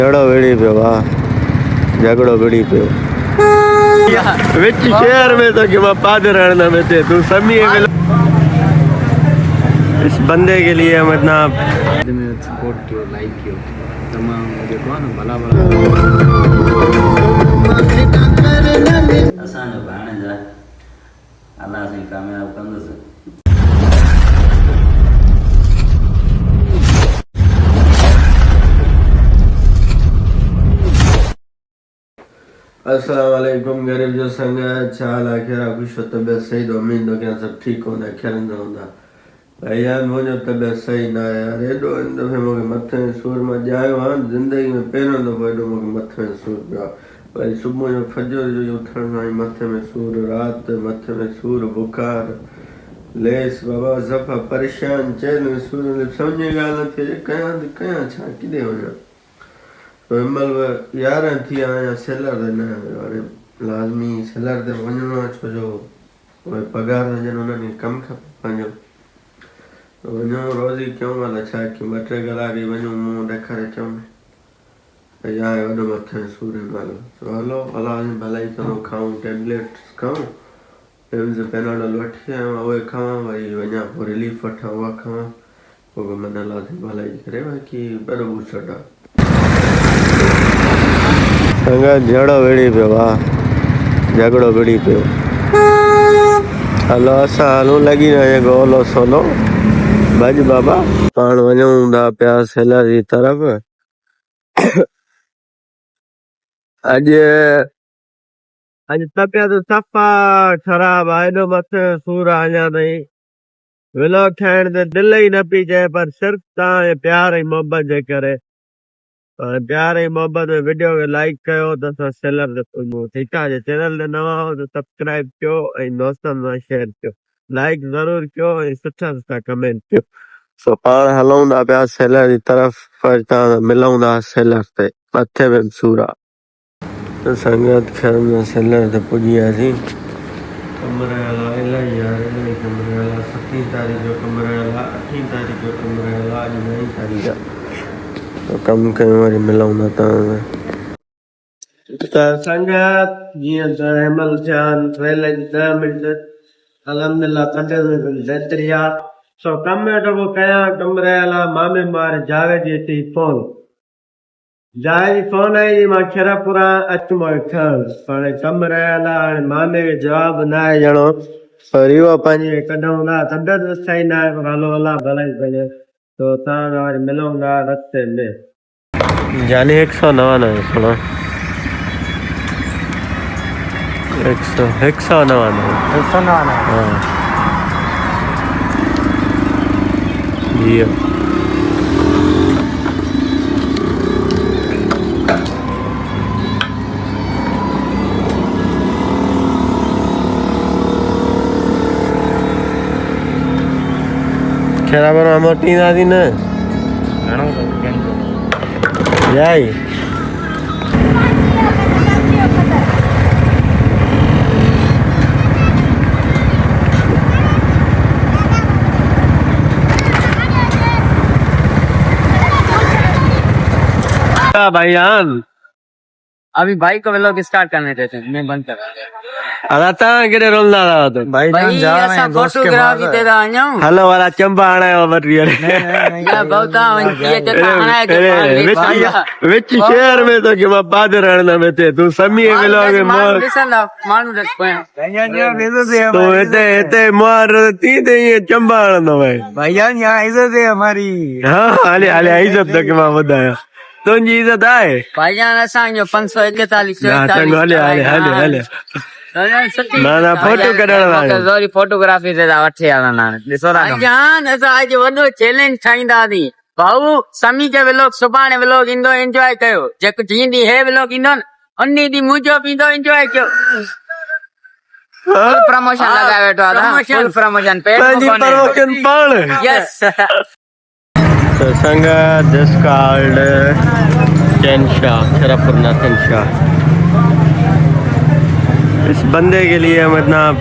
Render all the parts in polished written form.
झगड़ो विड़ी पियो झगड़ो विड़ी पियो विच शहर में तो कि मैं पादर रहना में थे तू समी इस बंदे के लिए मतलब सपोर्ट कियो लाइक कियो तमाम देखो ना भला भला असांजो भाणेजा अल्लाह से कामयाब कंदुसि। अस्सलाम वालेकुम गरीब जो संग चाल आखिर खुश हो तबियत सही तो उम्मीद हो क्या सब ठीक होना खेलंदा होंदा भाई यार मुझे तबियत सही ना यार एडो इन दफे मुझे मथे में सूर में जायो हां जिंदगी में पहिरों दफो एडो मुझे मथे में सूर पियो भाई सुबह जो फजर जो उठण सां मथे में सूर रात मथे में सूर बुखार लेस बाबा सफ़ा परेशान चैन में सूर समझ में ॻाल्हि न थिए कयां छा किथे वञा तो हिनमहिल यारहं थी आया सेलर ते न आयो हाणे लाज़मी सेलर ते वञिणो आहे छो जो उहे पघार ॾियनि उन्हनि खे कमु खपे पंहिंजो वञूं रोज़ी कयूं भला छा कयूं 2-3 कलाक ई वञूं मुंहुं ॾेखारे अचूं भई आहे वॾो मथे में सूर हिनमहिल तो हलो अलाह जी भलाई करो खाऊं टेबलेट्स खाऊं एम्स पेनाडोल वठी आयो उहे खावां वरी वञा पोइ रिलीफ वठां उहा खावां पोइ मन अलाह जी भलाई करे बाक़ी ॾाढो बुसट आहे संगत झगड़ो विड़ी पियो झगड़ो विड़ी पियो हलो असां हलूं लॻी रहे गोलो सोलो भॼ बाबा पाण वञूं था पिया सेलर जी तरफ़ अॼु तबियत सफ़ा ख़राब आहे एॾो मथे सूर आहे अञा ताईं व्लॉग ठाहिण ते दिलि ई न पई चए पर सिर्फ़ु तव्हांजे प्यार ऐं मोहबत जे करे प्यार ऐं मोहबत में वीडियो खे लाइक कयो त असां सेलर ते पहुचूं ठीकु आहे जे चैनल ते नवां आहियो त सब्सक्राइब कयो ऐं दोस्तनि सां शेयर कयो लाइक ज़रूरु कयो ऐं सुठा कमेंट कयो सो पाण हलूं था पिया सेलर जी तरफ़ तव्हां मिलूं था सेलर ते मथे में सूर आहे संगत ख़ैर में सेलर ते पुॼी वियासीं कमरे वाला इलाही यार इलाही कमरे वाला 7 तारीख़ जो कमरे वाला 8 तारीख़ जो कमरे वाला अॼु 9 तारीख़ आहे तो कम कयूं वरी मिलूं था तव्हां त संगत जीअं त हिनमहिल थिया आहिनि 10 मिंट अलहमदिल्ला कटे बहितरी आहे सो कम वेठो पोइ कयां कमरे वाला मामे मार जावेद जी अची फोन जावेद जी फोन आई मां खीरपुरा अचु मोए खण हाणे कमरे वाला हाणे मामे खे जवाबु न आहे ॼणो पर इहो पंहिंजी कढूं था तबियत सही न आहे पर हलो अलाह भलाई कजे तो तव्हां वरी मिलूं था रस्ते में जाने 199 सुनो 199 हाँ जी खेरा पर मोटी दादी न जाई भाईजान अभी भाई को व्लॉग स्टार्ट करने देते हैं मैं बंद कर अरे ता केरे रोलना रहा तो भाई जा रहे हैं फोटोग्राफी ते दा आयो हेलो वाला चंपा आना है मटेरियल या बहुता ये चटा आना है विच शहर में तो कि मैं पादर रहना में थे तू समी व्लॉग में मालूम रख पे तो एते मार ती दे ये चंपा आना भाई भाईजान यहां इज्जत है हमारी हां हाले हाले इज्जत तक मैं बताया तुझी इज्जत आहे भाईजान असांजो 541 हाले हाले हाले हाले ना फोटो कढण वाला सॉरी फोटोग्राफी ते वठी आना ना ॾिसो था भाईजान असां अॼु वॾो चैलेंज ठाहींदासीं भाऊ समी के व्लॉग सुभाणे व्लॉग ईंदो एंजॉय कयो जेको जींदी हे व्लॉग ईंदो न उन्नी दी मुंहिंजो बि ईंदो एंजॉय कयो फुल प्रमोशन लगा बैठो था फुल प्रमोशन पेड प्रमोशन पाण यस So Sangha just called Kensha, Nathan Shah. इस बंदे के लिए मतलब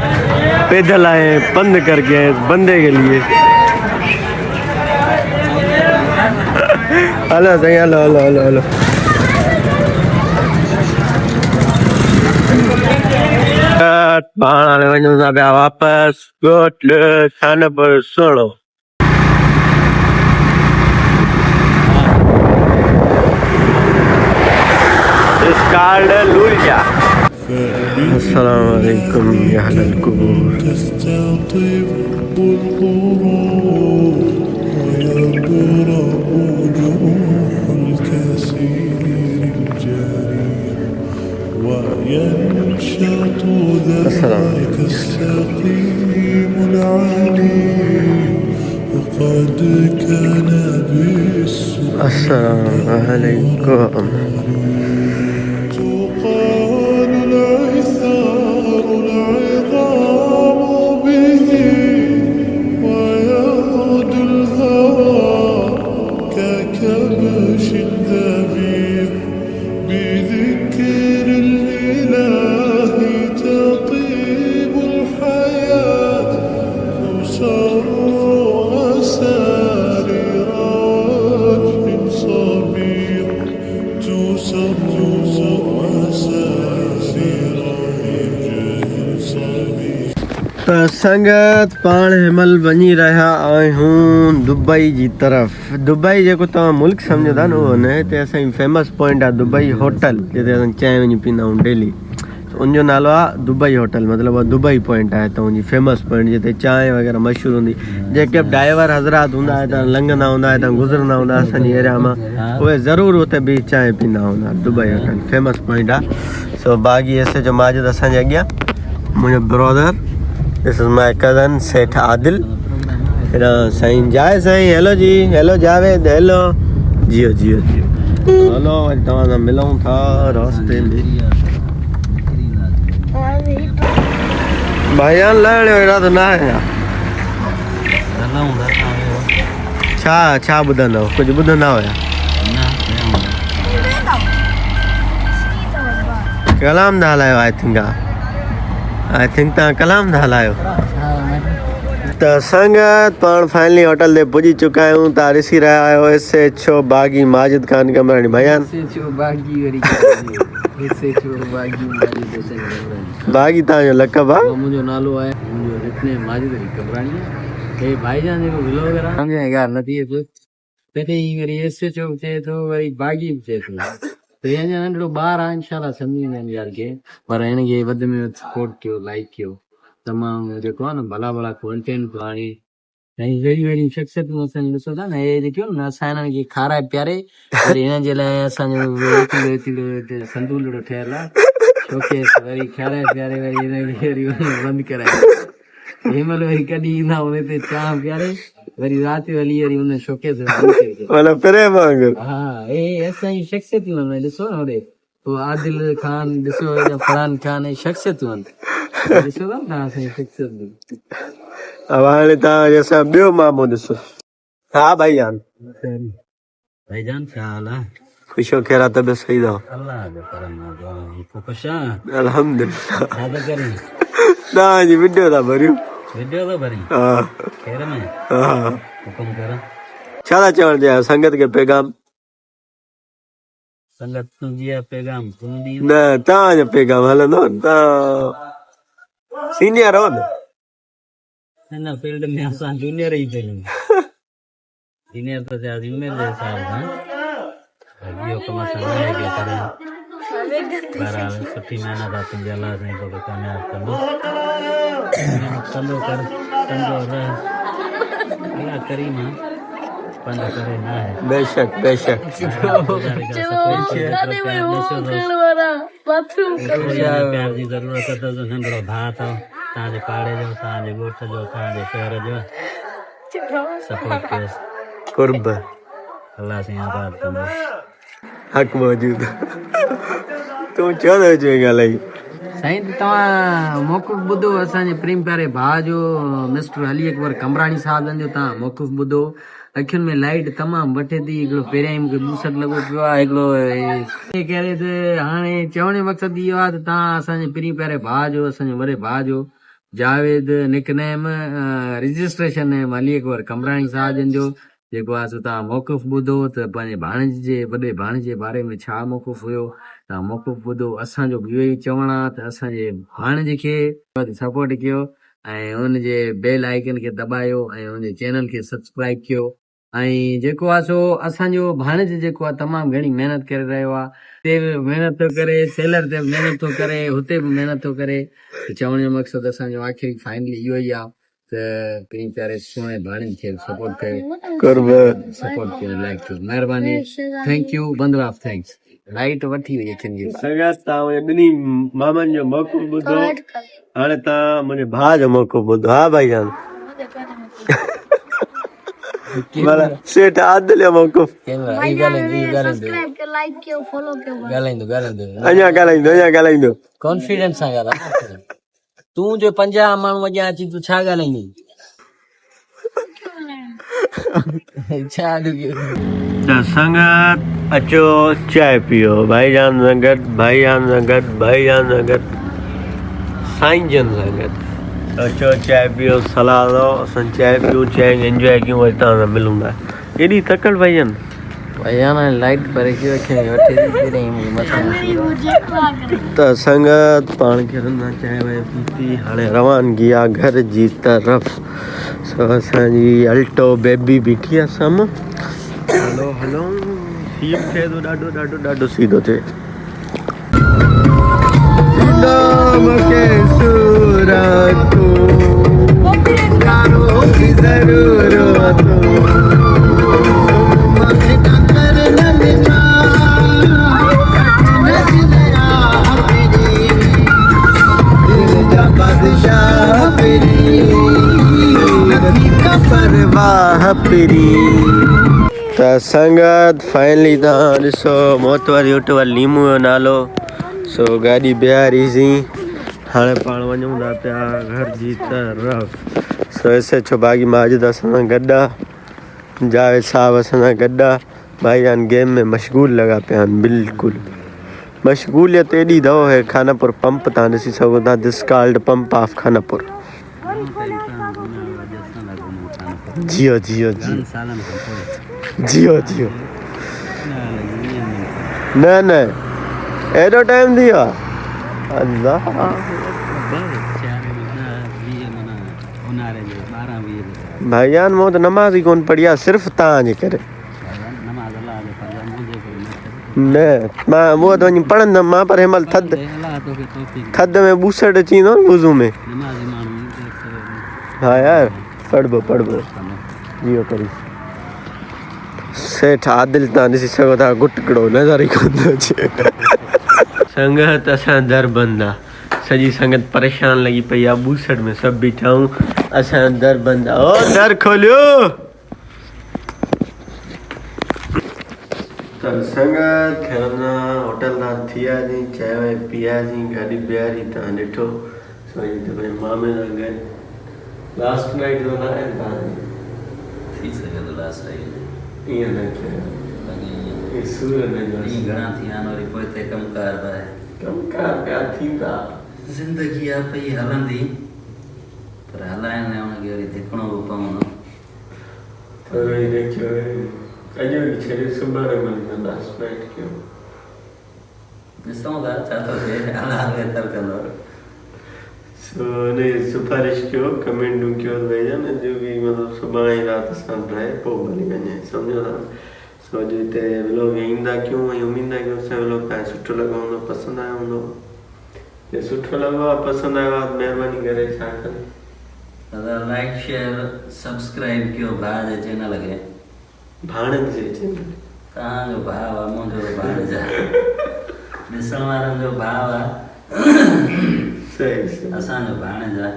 पैदल आए बंद करके इस बंदे के लिए हेलो सही हेलो हेलो हेलो हेलो पाण हाणे वञूं था पिया वापसि ॻोठ खानपुर सोड़ो। Scarred Lulia. अस्सलाम वालेकुम या अहलल कुबूर। تستطيب القلوب ويبرأ جروح الكثير الجريح وينشط ذاك السقيم العليم وقد كان بالسوء السلام عليكم. تقال العثار العظام به ويغدو الهوى ككبش ذبيح بذكر الإله تطيب الحياة تسر أسارير وجه صبيح تسر أسارير وجه صبيح। संगत पाण हिमल वञी रहिया आहियूं दुबई जी तरफ़। दुबई जेको तव्हां मुल्क सम्झो था न उहो न, हिते असांजी फेमस पॉइंट आहे दुबई होटल, जिते असां चांहि वञी पींदा आहियूं डेली। उनजो नालो आहे दुबई होटल, मतिलबु उहा दुबई पॉइंट आहे हितां जी फेमस पॉइंट, जिते चांहि वग़ैरह मशहूरु हूंदी। जेके बि ड्राइवर हज़रात हूंदा हितां लंघंदा हूंदा, हितां गुज़रंदा हूंदा असांजी एरिया मां, उहे ज़रूरु हुते बि चांहि पींदा हूंदा। दुबई होटल फेमस पॉइंट आहे। सो बाग़ी एस जो माजिद असांजे अॻियां, मुंहिंजो brother, this is my cousin सेठ आदिल। हेॾा साईं जाए साईं, हेलो जी, हेलो जावेद, हेलो जियो जियो जियो। हलो वरी तव्हां सां मिलूं था रास्ते में। भाईजान लहण जो इरादो न आहे छा? छा ॿुधंदव? कुझु ॿुधंदा हुया? कलाम था हलायो? आई थिंक तव्हां कलाम था हलायो। त संगत पाण फाइनली होटल ते पुॼी चुका आहियूं। तव्हां ॾिसी रहिया आहियो SHO बागी माजिद खान कमरानी। भैयान बागी तव्हांजो लक़ब आहे? मुंहिंजो नालो आहे, मुंहिंजो निकनेम माजिद अली कमरानी आहे। हे भाईजान जेको व्लॉगर आहे सम्झ यार नथी अचे, तॾहिं वरी SHO बि चए थो, वरी बागी बि चए थो। त हे अञा नंढिड़ो ॿार आहे, इंशाल्लाह सम्झी वेंदा आहिनि यार खे, पर हिनखे वधि में वधि सपोर्ट कयो, लाइक कयो। तमामु जेको आहे न भला भला कॉन्टेंट आणे ऐं वेड़ी वेड़ी शख़्सियतूं असांजी ॾिसो था न, हे जेके न असां हिननि खे खाराए पीआरे वरी हिन जे लाइ असांजो हिते संदूलड़ो ठहियलु आहे शोकेस, वरी खाराए पीआरे वरी हिनखे वरी बंदि कराए। हिनमहिल वरी कॾहिं ईंदा हुन ते चांहि पीआरे, वरी राति जो हली वरी हुन शोकेस हा। हे असांजी शख़्सियतूं आहिनि, ॾिसो न होॾे पोइ आदिल ख़ान, ॾिसो हेॾा फरहान ख़ान, हे शख़्सियतूं आहिनि, ॾिसो था न असांजी शख़्सियतूं। अब हाणे तव्हां असां ॿियो मामो ॾिसो। हा भाईजान, भाईजान छा हाल आहे? ख़ुशो ख़ैरा, तबियत सही अथव? अल्लाह जो करम आहे। तूं ख़ुशि आहीं? अल्हम्दुलिल्लाह। छा था करीं? तव्हांजी वीडियो था भरियूं। वीडियो थो भरीं? हा ख़ैर में? हा। हुकुम कर। छा था चवणु चाहियो संगत खे पैगाम? संगत तुंहिंजी आहे पैगाम तूं ॾी न, तव्हांजो पैगाम हलंदो न, तव्हां सीनियर हो न हिन फील्ड में। असां जूनियर ई पहिरियों, सीनियर त थिया उमिरि जे हिसाब सां, इहो कमु असां न आहे पिया करियूं। बहरहाल सुठी महिनत आहे तुंहिंजे, अलाह साईं तोखे कामयाबु कंदो। कंदो कर, कंदो रह, अलाह करीम आहे, पंध करे न आहे। बेशक बेशक। प्यार जी ज़रूरत अथसि, नंढिड़ो भाउ अथव तव्हांजे पाड़े जो, तव्हांजे ॻोठ जो, तव्हांजे शहर जो, सपोर्ट कयोसि। कुर्ब अलाह साईं आबाद कंदो। हक़ मौजूद। तूं छो थो चई ॻाल्हाई? साईं तव्हां मौक़ुफ़ ॿुधो असांजे प्रेम प्यारे भाउ जो, मिस्टर अली अकबर कमरानी साहिबनि जो तव्हां मौक़ुफ़ ॿुधो। अखियुनि में लाइट तमामु वठे थी। हिकिड़ो पहिरियां ई मूंखे ॿूसट लॻो पियो आहे हिकिड़ो करे। त हाणे चवण जो मक़सदु इहो आहे त तव्हां असांजे प्रेम प्यारे भाउ जो, असांजे वॾे भाउ जो जावेद निकनेम रजिस्ट्रेशन नेम अली अकबर कमरानी साहिबनि जो जेको आहे सो तव्हां मौक़ुफ़ ॿुधो त पंहिंजे भाणेज जे वॾे भाणेज जे बारे में छा मौक़ुफ़ हुयो, तव्हां मौक़ुफ़ ॿुधो। असांजो इहो ई चवणु आहे त असांजे भाणेज खे सपोर्ट कयो ऐं हुनजे बेल आइकन खे दॿायो ऐं हुनजे चैनल खे सब्सक्राइब कयो। ऐं जेको आहे सो असांजो भाणेज जेको आहे तमामु घणी महिनत करे रहियो आहे, हिते बि महिनत थो करे, सेलर ते बि महिनत थो करे, हुते बि महिनत थो करे। त चवण जो मक़सदु असांजो आख़िरी फाइनली इहो ई आहे त पंहिंजे प्यारे सुहिणे भाणेज खे सपोर्ट कयो, सपोर्ट कयो, लाइक कयो, महिरबानी। थैंक यू, बंदर ऑफ थैंक्स। लाइट वठी वई अखियुनि जी। संगत तव्हां मुंहिंजे ॿिन्ही मामनि जो मौक़ुफ़ ॿुधो, हाणे तव्हां मुंहिंजे भाउ जो मौक़ुफ़ ॿुधो। हा भाईजान, मतलब सेठ आदिल जो मौक़ुफ़। अञा ॻाल्हाईंदो कॉन्फिडेंस सां ॻाल्हाए। तूं जो 50 माण्हू अॻियां अची तूं छा ॻाल्हाईंदी? त संगत अचो चांहि पियो, भाईजान सां गॾु, भाईजान सां गॾु, भाईजान सां गॾु, साईं जन सां गॾु अचो चांहि पियो, सलाह दो, असां चांहि पियूं, चांहि एंजॉय कयूं, वरी तव्हां सां मिलूं था। एॾी तकड़ भाईजान लाइट भरे कयो त संगत पाण खे रंधा चांहि वांहि पीती, हाणे रवानगी आहे घर जी तरफ़। सो असांजी अल्टो बेबी बीठी आहे साम्हूं। हलो हलो, सीप थिए थो ॾाढो ॾाढो ॾाढो सीधो थिए। मूंखे सूरत ज़रूर त संगत फाइनली तव्हां ॾिसो मोतवर यूट्यूबर लीमू जो नालो। सो गाॾी बीहारीसीं, हाणे पाण वञूं था पिया घर जी तरफ़। सो SHO बाग़ी माजिद असां सां गॾु आहे, जावेद साहब असां सां गॾु आहे। भाईजान गेम में मशगूल लॻा पिया आहिनि, बिल्कुलु मशगूलियत एॾी अथव। हे खानापुर पंप तव्हां ॾिसी सघो था, this called pump of Khanapur. जियो जियो जियो जियो जियो, न न एॾो टाइम थी वियो आहे। अल्लाह भाईजान, मूं त नमाज़ ई कोन पढ़ी आहे, सिर्फ़ु तव्हांजे करे। न मां उहो त वञी पढ़ंदमि मां, पर हिन महिल थधि में ॿूसट अची वेंदो न वुज़ू में। हा यार, पढ़बो जियो करी। सेठ आदिल तव्हां ॾिसी सघो था, गुटकड़ो नज़र ई कोन थो अचे। संगत असां दर बंदि आहे, सॼी संगत परेशान लॻी पई आहे ॿूसट में, सभु बीठा आहियूं, असां दर बंदि आहे। ओ दर खोलियो। त संगत होटल तां थी आयासीं, चांहि वांहि पी आयासीं, गाॾी बीहारी, तव्हां ॾिठो। सो त पंहिंजे मामे सां गॾु लास्ट नाइट जो न आहे तव्हांजी, थी सघे थो लास्ट नाइट ईअं न कयो। सूरत घणा थी विया आहिनि, वरी पोइ हिते कमकार पिया थींदा। ज़िंदगी आहे पई हलंदी, पर हलाइण लाइ हुनखे वरी धिकणो बि पवंदो। अॼु बि छॾे सुभाणे मिलंदो, लास्ट नाइट कयो। ॾिसूं था छा थो थिए, अलाह बहितर कंदो। सो हुन सिफारिश कयो, कमेंटूं कयो भाईजान, जो बि मतिलबु सुभाणे ई राति सां ठाहे पोइ भली वञे, सम्झो था। सो अॼु हिते व्लॉग ईंदा कयूं ऐं उमीद आहे की असांजो व्लॉग तव्हांखे सुठो लॻो हूंदो, पसंदि आयो हूंदो। जे सुठो लॻो आहे, पसंदि आयो आहे, महिरबानी करे छा करे लाइक शेयर सब्सक्राइब कयो भाउ जे चैनल खे। भाणेज जे चैनल, तव्हांजो भाउ आहे, मुंहिंजो भाणेज आहे, ॾिसण वारनि जो भाउ आहे, सही असांजो भाणेज आहे।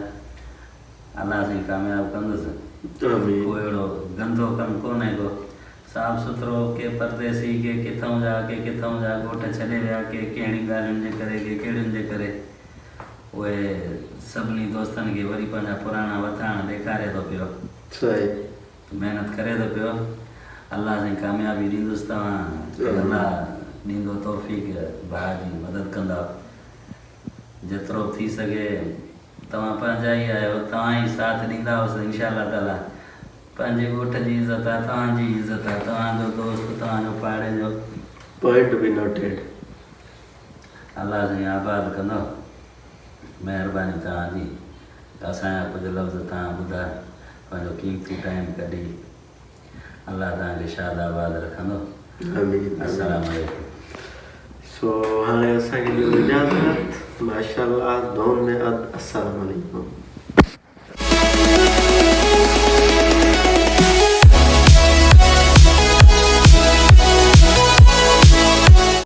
अलाह साईं कामयाबु कंदुसि, कोई अहिड़ो गंदो कमु कोन्हे को, साफ़ सुथरो। के परदेसी, के किथां जा, के किथां जा ॻोठ छॾे विया, के कहिड़ी ॻाल्हियुनि जे करे, के कहिड़ियुनि जे करे, उहे सभिनी दोस्तनि खे वरी पंहिंजा पुराणा वथाण ॾेखारे थो पियो, महिनत करे थो पियो। अलाह साईं कामयाबी ॾींदुसि तव्हां, अलाह ॾींदो तौफ़ीक़, भाउ जी मदद कंदा। जेतिरो थी सघे तव्हां पंहिंजा ई आहियो, तव्हां ई साथ ॾींदा हुअसि, इंशा अल्लाह ताला पंहिंजे ॻोठ जी इज़त आहे, तव्हांजी इज़त आहे, तव्हांजो दोस्त, तव्हांजो पाड़े जो। पॉइंट बि नोटेड। अलाह साईं आबाद कंदो, महिरबानी तव्हांजी। असांजा कुझु लफ़्ज़ तव्हां ॿुधाए, पंहिंजो कीमती टाइम कढी, अलाह तव्हांखे शाद आबाद रखंदो। अस्सलाम वालेकुम। सो हाणे असांखे ॾियो इजाज़त। माशाअल्लाह, दुआउनि में अस्सलाम वालेकुम।